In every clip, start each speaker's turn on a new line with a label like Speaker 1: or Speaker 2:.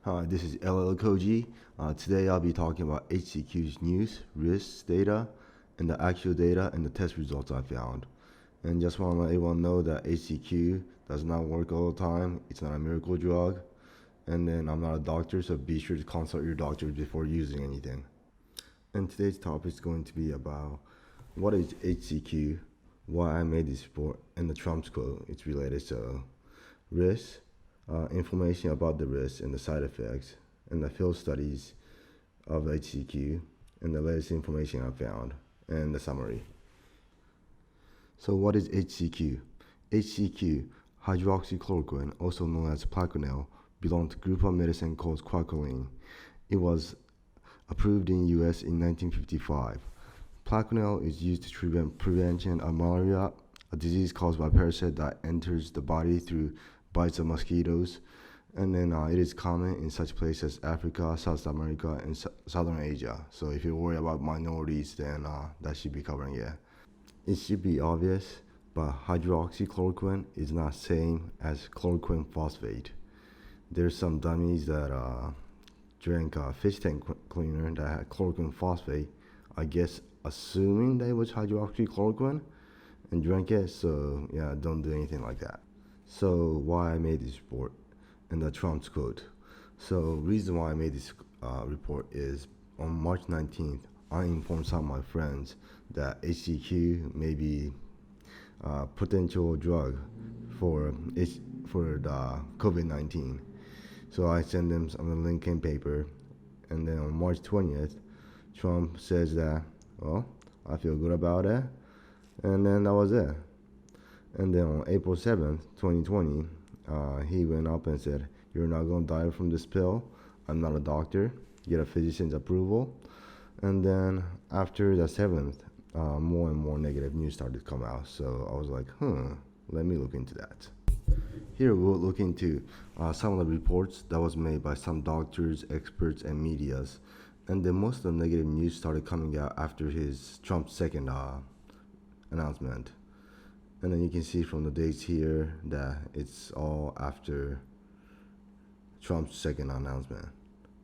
Speaker 1: Hi, this is LL Koji. Today I'll be talking about HCQ's news, risks, data, and the actual data and the test results I found. And just want to let everyone know that HCQ does not work all the time. It's not a miracle drug. And then I'm not a doctor, so be sure to consult your doctor before using anything. And today's topic is going to be about what is HCQ, why I made this report, and the Trump's quote. It's related to risks, information about the risks and the side effects, and the field studies of HCQ, and the latest information I found, and the summary. So what is HCQ? HCQ, hydroxychloroquine, also known as Plaquenil, belongs to a group of medicine called quinaline. It was approved in US in 1955. Plaquenil is used to prevent prevention of malaria, a disease caused by a parasite that enters the body through bites of mosquitoes, and then it is common in such places as Africa, South America, and Southern Asia. So if you're worried about minorities, then that should be covering it. It should be obvious, but hydroxychloroquine is not same as chloroquine phosphate. There's some dummies that drank a fish tank cleaner that had chloroquine phosphate, I guess assuming that it was hydroxychloroquine, and drank it. So yeah, don't do anything like that. So why I made this report and the Trump's quote. So reason why I made this report is on March 19th, I informed some of my friends that HCQ may be a potential drug for the COVID-19. So I sent them some of the Lincoln paper, and then on March 20th, Trump says that, well, I feel good about it, and then that was it. And then on April 7th, 2020, he went up and said, "You're not going to die from this pill. I'm not a doctor. Get a physician's approval." And then after the 7th, more and more negative news started to come out. So I was like, let me look into that. Here we'll look into some of the reports that was made by some doctors, experts, and medias. And then most of the negative news started coming out after Trump's second announcement. And then you can see from the dates here that it's all after Trump's second announcement.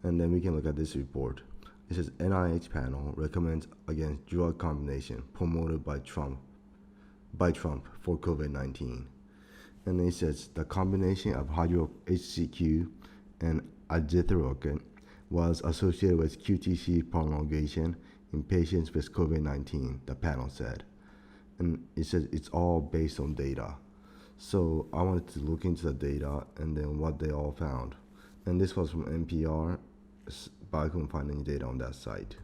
Speaker 1: And then we can look at this report. It says NIH panel recommends against drug combination promoted by Trump for COVID-19. And then it says the combination of HCQ and azithromycin was associated with QTc prolongation in patients with COVID-19, the panel said. And it says it's all based on data. So I wanted to look into the data and then what they all found. And this was from NPR, but I couldn't find any data on that site.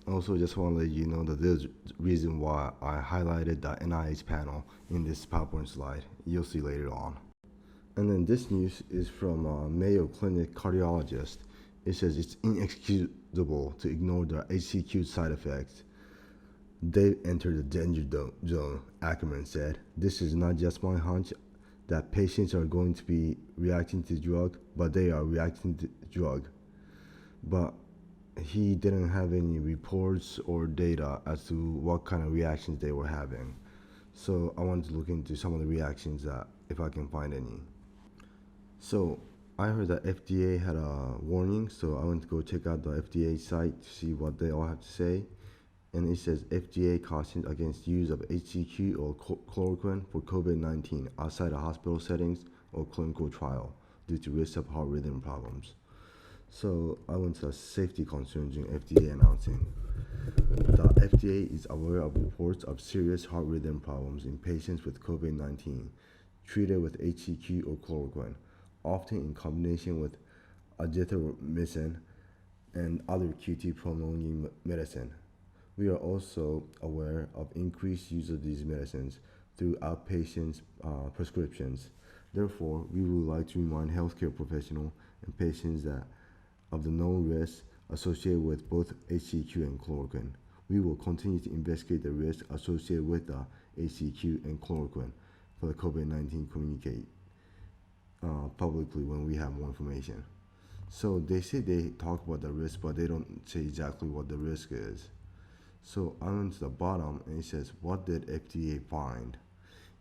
Speaker 1: Also, just want to let you know that there's reason why I highlighted the NIH panel in this PowerPoint slide. You'll see later on. And then this news is from Mayo Clinic cardiologist. It says it's inexcusable to ignore the HCQ side effects. They entered the danger zone, Ackerman said. This is not just my hunch that patients are going to be reacting to the drug, but they are reacting to the drug. But he didn't have any reports or data as to what kind of reactions they were having. So I wanted to look into some of the reactions that if I can find any. So I heard that FDA had a warning, so I went to go check out the FDA site to see what they all have to say. And it says FDA cautions against use of HCQ or chloroquine for COVID-19 outside of hospital settings or clinical trial due to risk of heart rhythm problems. So I went to the safety concerns in FDA announcing. The FDA is aware of reports of serious heart rhythm problems in patients with COVID-19 treated with HCQ or chloroquine, often in combination with azithromycin and other QT prolonging medicine. We are also aware of increased use of these medicines through outpatient prescriptions. Therefore, we would like to remind healthcare professionals and patients that of the known risks associated with both HCQ and chloroquine. We will continue to investigate the risks associated with the HCQ and chloroquine for the COVID-19 communicate publicly when we have more information. So they say they talk about the risk, but they don't say exactly what the risk is. So I went to the bottom and it says, what did FDA find?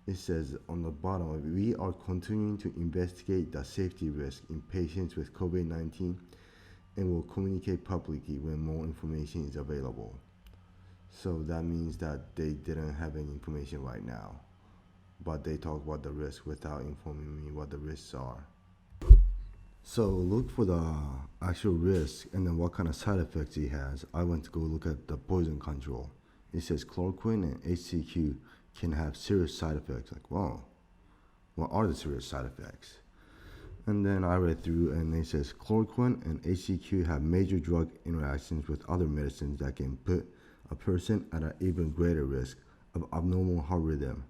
Speaker 1: it says on the bottom of it, we are continuing to investigate the safety risk in patients with COVID-19 and will communicate publicly when more information is available. So that means that they didn't have any information right now, but they talk about the risk without informing me what the risks are. So look for the actual risk and then what kind of side effects it has. I went to go look at the poison control. It says chloroquine and HCQ can have serious side effects. Like, wow, what are the serious side effects? And then I read through and it says chloroquine and HCQ have major drug interactions with other medicines that can put a person at an even greater risk of abnormal heart rhythm.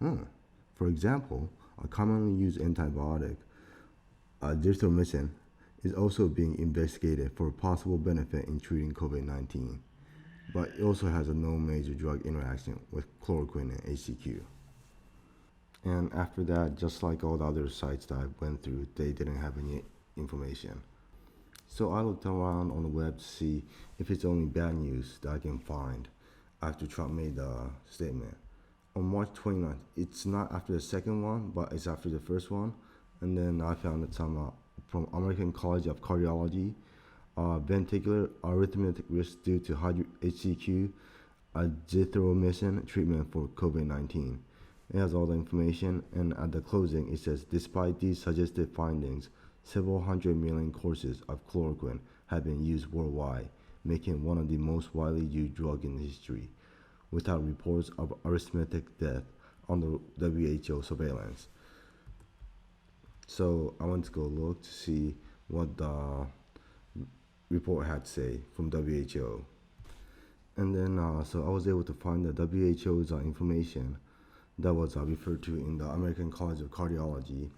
Speaker 1: For example, a commonly used antibiotic, azithromycin, is also being investigated for possible benefit in treating COVID-19, but it also has a no major drug interaction with chloroquine and HCQ. And after that, just like all the other sites that I went through, they didn't have any information. So I looked around on the web to see if it's only bad news that I can find after Trump made the statement. On March 29th, it's not after the second one, but it's after the first one. And then I found that some from American College of Cardiology, ventricular arrhythmic risk due to HCQ, azithromycin treatment for COVID-19. It has all the information, and at the closing, it says, despite these suggested findings, several hundred million courses of chloroquine have been used worldwide, making it one of the most widely used drugs in history, without reports of arrhythmic death under WHO surveillance. So I went to go look to see what the report had to say from WHO. And then, so I was able to find the WHO's information that was referred to in the American College of Cardiology.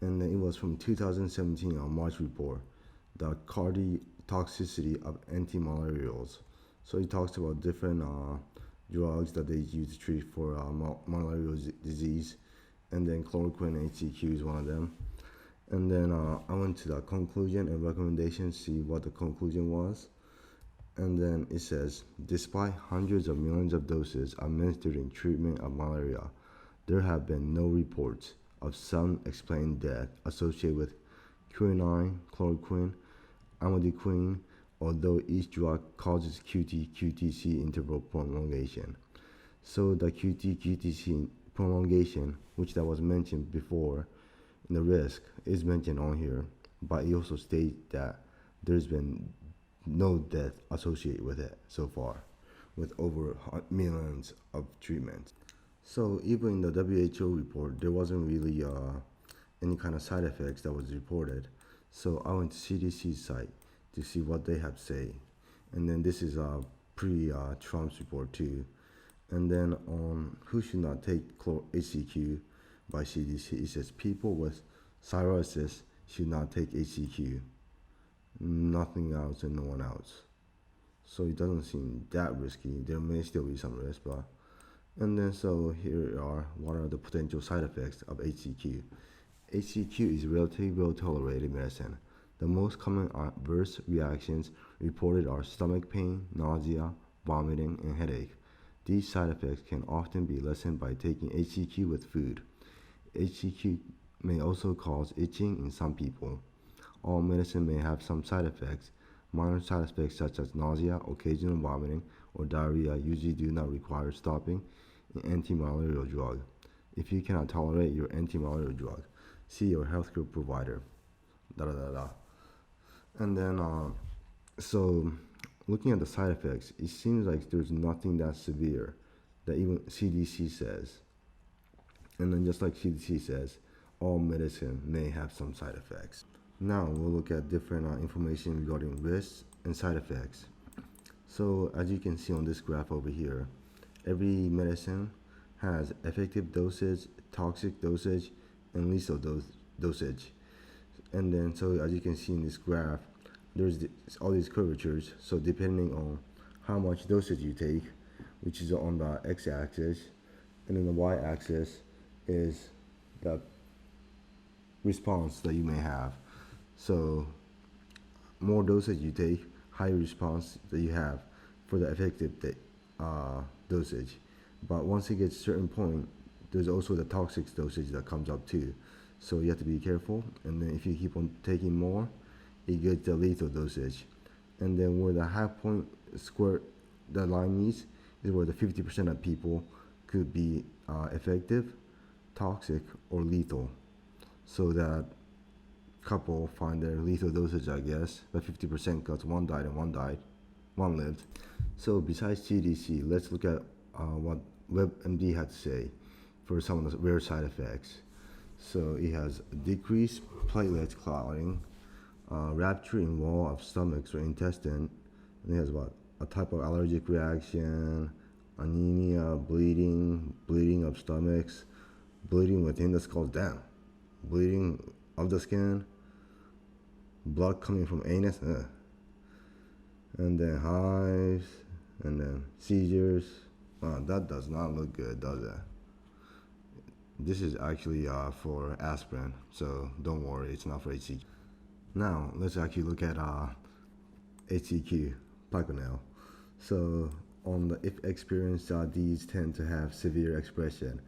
Speaker 1: And it was from 2017 March report, the cardiotoxicity of antimalarials. So it talks about different drugs that they use to treat for malarial disease, and then chloroquine and HCQ is one of them. And then I went to the conclusion and recommendation, see what the conclusion was. And then it says, despite hundreds of millions of doses administered in treatment of malaria, there have been no reports of some explained death associated with quinine, chloroquine, amiodarone, although each drug causes QT-QTC interval prolongation. So the QT-QTC prolongation, which that was mentioned before in the risk, is mentioned on here, but it also states that there's been no death associated with it so far, with over millions of treatments. So even in the WHO report, there wasn't really any kind of side effects that was reported. So I went to CDC's site to see what they have to say. And then this is pre-Trump's report too. And then on who should not take HCQ by CDC, it says people with cirrhosis should not take HCQ. Nothing else and no one else. So it doesn't seem that risky. There may still be some risk, but. And then so here are what are the potential side effects of HCQ. HCQ is relatively well tolerated medicine. The most common adverse reactions reported are stomach pain, nausea, vomiting, and headache. These side effects can often be lessened by taking HCQ with food. HCQ may also cause itching in some people. All medicine may have some side effects. Minor side effects such as nausea, occasional vomiting, or diarrhea usually do not require stopping an anti-malarial drug. If you cannot tolerate your anti-malarial drug, see your healthcare provider. And then, so looking at the side effects, it seems like there's nothing that severe that even CDC says. And then just like CDC says, all medicine may have some side effects. Now we'll look at different information regarding risks and side effects. So as you can see on this graph over here, every medicine has effective dosage, toxic dosage, and lethal dosage. And then so as you can see in this graph, there's all these curvatures. So depending on how much dosage you take, which is on the x-axis, and then the y-axis is the response that you may have. So more dosage you take, higher response that you have for the effective dosage. But once it gets a certain point, there's also the toxic dosage that comes up too. So you have to be careful. And then if you keep on taking more, it gets the lethal dosage. And then where the half point square the line meets is where the 50% of people could be effective, toxic, or lethal. So that couple find their lethal dosage, I guess, but 50% because one died and one lived. So besides CDC, let's look at what WebMD had to say for some of the rare side effects. So it has decreased platelets clotting, rupture in wall of stomachs or intestine, and it has what? A type of allergic reaction, anemia, bleeding of stomachs, bleeding within the skull, damn, bleeding of the skin, blood coming from anus, and then hives, and then seizures. That does not look good, does it? This is actually for aspirin, so don't worry, it's not for HCQ. Now, let's actually look at HCQ, Plaquenil. So, on the if experience, these tend to have severe expression,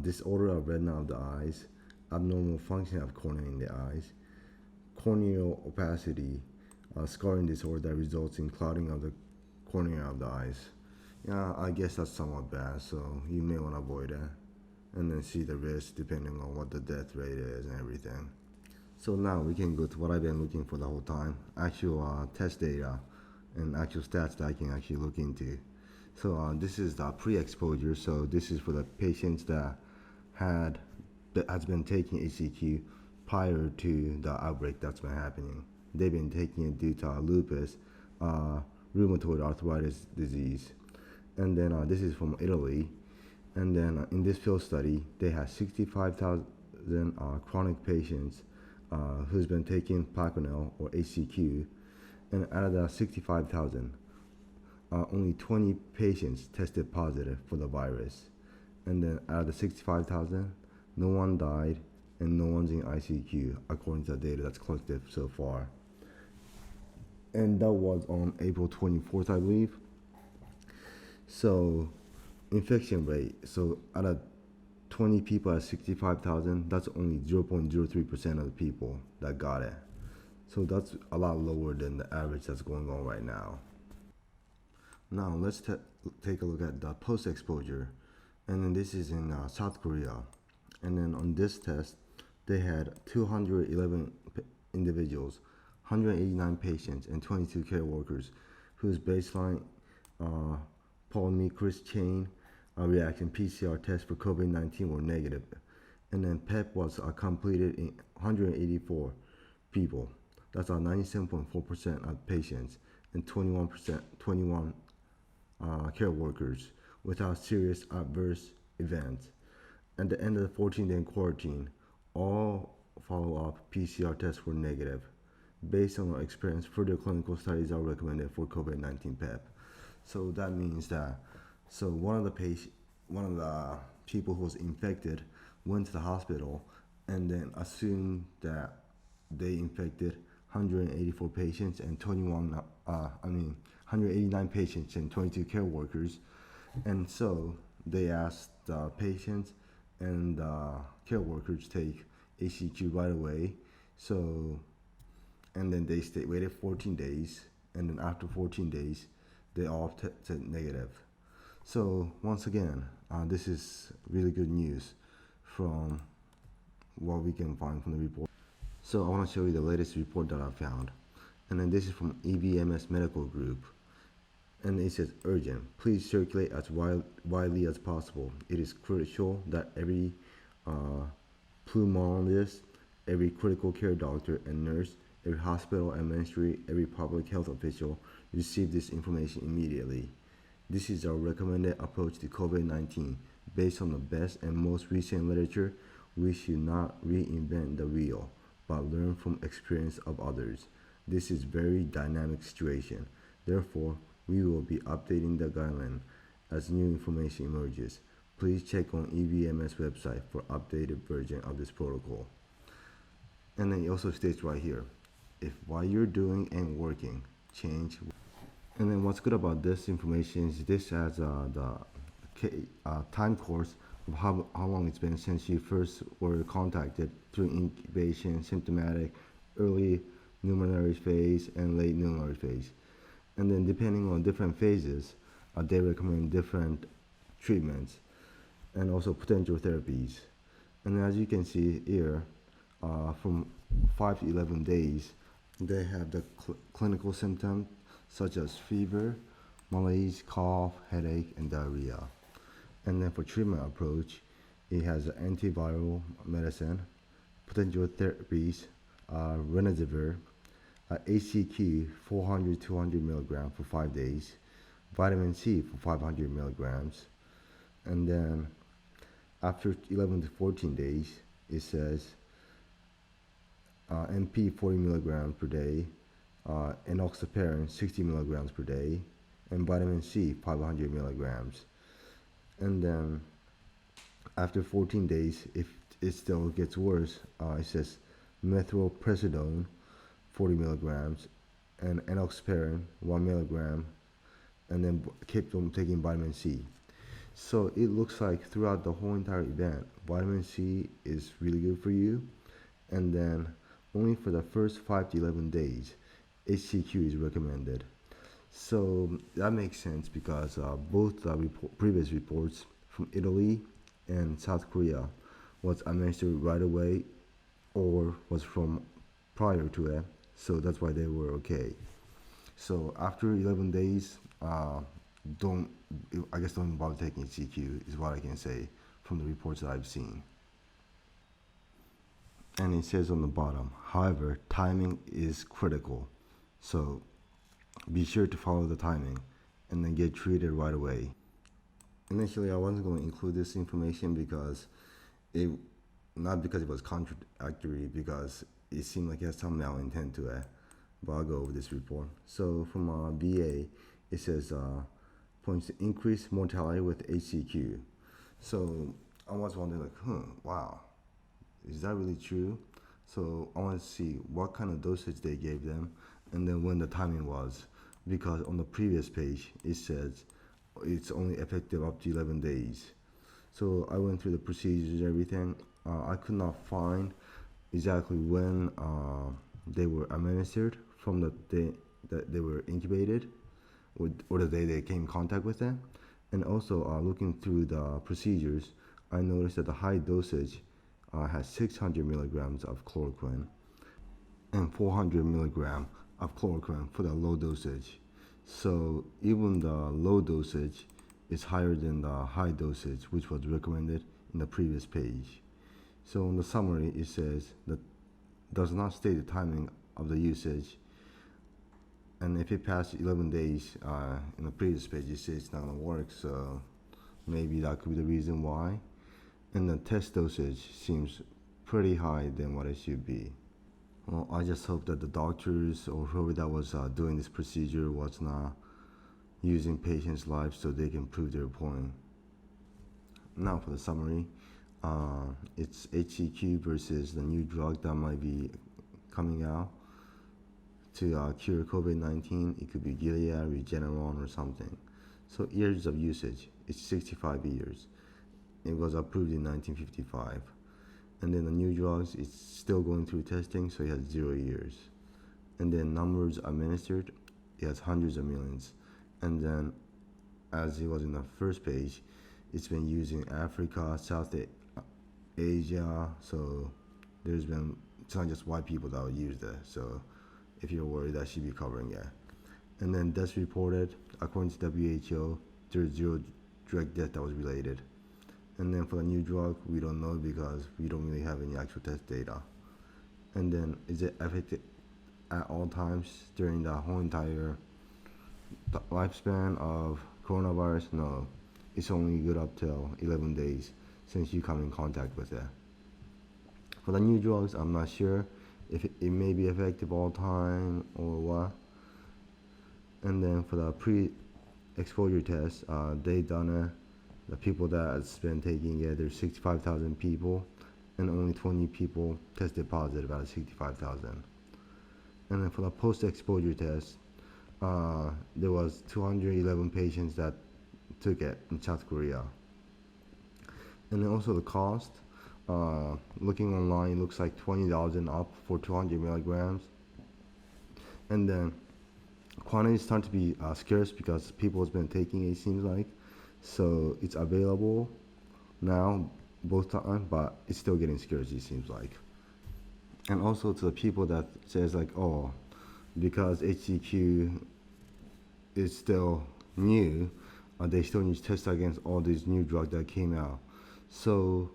Speaker 1: disorder of retina of the eyes, abnormal function of cornea in the eyes, corneal opacity, scarring disorder that results in clouding of the cornea of the eyes. Yeah, I guess that's somewhat bad, so you may want to avoid that. And then see the risk depending on what the death rate is and everything. So now we can go to what I've been looking for the whole time, actual test data and actual stats that I can actually look into. So this is the pre-exposure, so this is for the patients that has been taking HCQ prior to the outbreak that's been happening. They've been taking it due to lupus, rheumatoid arthritis disease. And then this is from Italy. And then in this field study, they had 65,000 chronic patients who's been taking Plaquenil or HCQ. And out of the 65,000, only 20 patients tested positive for the virus. And then out of the 65,000, no one died and no one's in ICQ, according to the data that's collected so far. And that was on April 24th, I believe. So, infection rate. So, out of 20 people at 65,000, that's only 0.03% of the people that got it. So, that's a lot lower than the average that's going on right now. Now, let's take a look at the post exposure. And then this is in South Korea. And then on this test, they had 211 individuals, 189 patients, and 22 care workers whose baseline polymerase chain reaction PCR tests for COVID-19 were negative. And then PEP was completed in 184 people. That's 97.4% of patients and 21 care workers without serious adverse events. At the end of the 14-day quarantine, all follow-up PCR tests were negative. Based on our experience, further clinical studies are recommended for COVID-19 PEP. So that means that one of the people who was infected went to the hospital and then assumed that they infected 184 patients and 189 patients and 22 care workers. And so they asked the patients and care workers take HCQ right away. So, and then they waited 14 days, and then after 14 days, they all tested negative. So once again, this is really good news from what we can find from the report. So I want to show you the latest report that I found, and then this is from EVMS Medical Group. And it says urgent. Please circulate as widely as possible. It is crucial that every pulmonologist, every critical care doctor and nurse, every hospital administrator, every public health official receive this information immediately. This is our recommended approach to COVID-19. Based on the best and most recent literature, we should not reinvent the wheel, but learn from experience of others. This is a very dynamic situation. Therefore, we will be updating the guideline as new information emerges. Please check on EVMS website for updated version of this protocol. And then it also states right here, if what you're doing ain't working, change. And then what's good about this information is this has the time course of how long it's been since you first were contacted through incubation, symptomatic, early pulmonary phase, and late pulmonary phase. And then depending on different phases, they recommend different treatments and also potential therapies. And as you can see here, from 5 to 11 days, they have the clinical symptoms such as fever, malaise, cough, headache, and diarrhea. And then for treatment approach, it has antiviral medicine, potential therapies, remdesivir, HCQ 400 200 milligrams for 5 days, vitamin C for 500 milligrams, and then after 11 to 14 days, it says MP 40 milligrams per day, enoxaparin 60 milligrams per day, and vitamin C 500 milligrams. And then after 14 days, if it still gets worse, it says methylprednisolone 40 milligrams and enoxaparin 1 milligram, and then keep on taking vitamin C. So it looks like throughout the whole entire event, vitamin C is really good for you, and then only for the first 5 to 11 days, HCQ is recommended. So that makes sense because both previous reports from Italy and South Korea was administered right away or was from prior to it, so that's why they were okay. So after 11 days, don't don't bother taking CQ is what I can say from the reports that I've seen. And it says on the bottom, however, timing is critical. So be sure to follow the timing and then get treated right away. Initially, I wasn't going to include this information because not because it was contradictory, because it seemed like it has some malintent to it. But I'll go over this report. So from VA, it says points to increased mortality with HCQ. So I was wondering, like, wow, is that really true? So I want to see what kind of dosage they gave them, and then when the timing was, because on the previous page it says it's only effective up to 11 days. So I went through the procedures and everything. I could not find exactly when they were administered from the day that they were incubated or the day they came in contact with them. And also looking through the procedures, I noticed that the high dosage has 600 milligrams of chloroquine and 400 milligrams of chloroquine for the low dosage. So even the low dosage is higher than the high dosage, which was recommended in the previous page. So in the summary, it says that does not state the timing of the usage, and if it passed 11 days in the previous page, it says it's not going to work, so maybe that could be the reason why. And the test dosage seems pretty high than what it should be. Well, I just hope that the doctors or whoever that was doing this procedure was not using patients' lives so they can prove their point. Now for the summary, it's HCQ versus the new drug that might be coming out to cure COVID-19. It could be Gilead, Regeneron, or something. So years of usage, it's 65 years. It was approved in 1955. And then the new drugs, it's still going through testing, so it has 0 years. And then numbers administered, it has hundreds of millions. And then, as it was in the first page, it's been used in Africa, South Asia, so it's not just white people that will use that. So if you're worried, that should be covering it. And then deaths reported, according to WHO, there's 0 direct death that was related. And then for the new drug, we don't know because we don't really have any actual test data. And then is it effective at all times during the whole entire lifespan of coronavirus? No, it's only good up till 11 days since you come in contact with it. For the new drugs, I'm not sure if it may be effective all time or what. And then for the pre-exposure test, they done it. The people that has been taking it, there's 65,000 people, and only 20 people tested positive out of 65,000. And then for the post-exposure test, there was 211 patients that took it in South Korea. And then also the cost. Looking online, it looks like $20 and up for 200 milligrams. And then quantity is starting to be scarce because people has been taking it, it seems like. So it's available now both times, but it's still getting scarce, it seems like. And also to the people that says like, oh, because HCQ is still new, they still need to test against all these new drugs that came out. So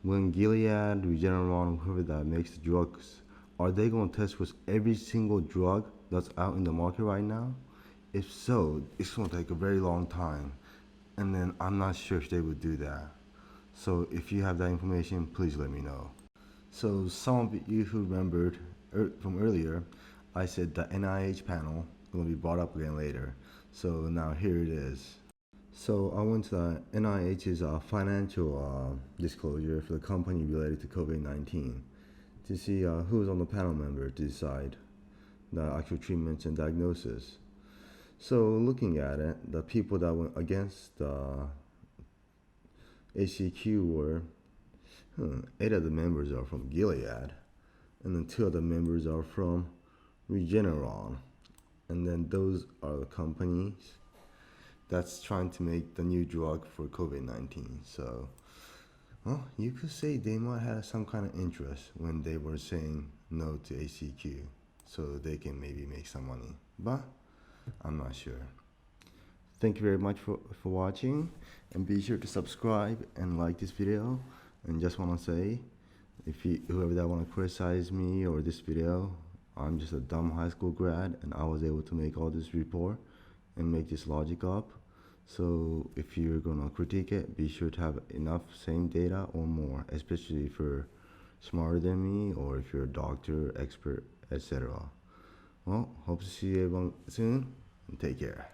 Speaker 1: when Gilead, Regeneron, whoever that makes the drugs, are they going to test with every single drug that's out in the market right now? If so, it's going to take a very long time. And then I'm not sure if they would do that. So if you have that information, please let me know. So some of you who remembered from earlier, I said the NIH panel will be brought up again later. So now here it is. So I went to the NIH's financial disclosure for the company related to COVID-19 to see who's on the panel member to decide the actual treatments and diagnosis. So looking at it, the people that went against HCQ were 8 of the members are from Gilead, and then 2 of the members are from Regeneron, and then those are the companies that's trying to make the new drug for COVID-19. So, well, you could say they might have some kind of interest when they were saying no to HCQ, so they can maybe make some money, but I'm not sure. Thank you very much for watching, and be sure to subscribe and like this video. And just want to say, if whoever that want to criticize me or this video, I'm just a dumb high school grad, and I was able to make all this report and make this logic up. So if you're gonna critique it, be sure to have enough same data or more, especially if you're smarter than me or if you're a doctor, expert, etc. Well, hope to see you everyone soon, and take care.